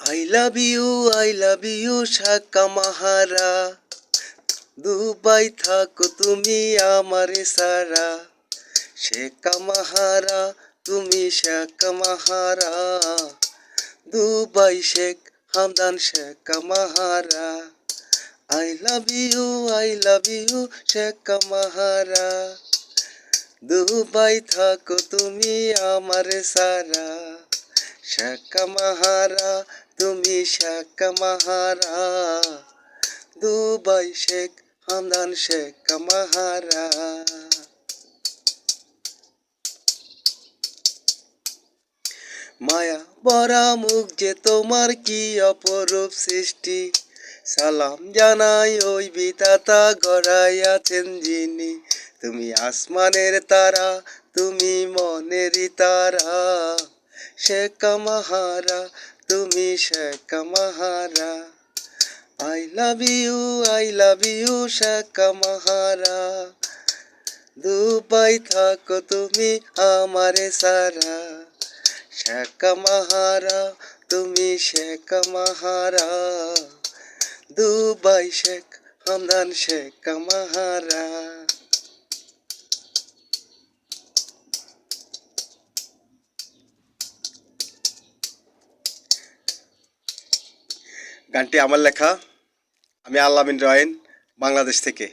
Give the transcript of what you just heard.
I love you, Shaka Mahara. Dubai থাকো তুমি আমারে সারা, শেখা মাহারা তুমি শেখা মাহারা। দুবাই শেখ হামদান শেখা মাহারা। আই লাভ ইউ শেখা মাহারা। দুবাই থাকো তুমি আমারে সারা, শেখা মাহারা তুমি শেখা মাহারা। দুবাই শেখ হামদান শেখা মাহারা। মায়া ভরা মুখ যে তোমার কি অপরূপ সৃষ্টি, সালাম জানাই ওই বিধাতা গড়াইয়াছেন যিনি। তুমি আসমানের তারা, তুমি মনেরই তারা, শেখা মাহারা তুমি শেখা মাহারা। আই লাভ ইউ শেখা মাহারা। দুবাই থাকো তুমি আমারে সারা, শেখা মাহারা তুমি শেখা মাহারা। দুবাই শেখ হামদান শেখা মাহারা। গানটি আমার লেখা, আমি আল আমিন রয়েন, বাংলাদেশ থেকে।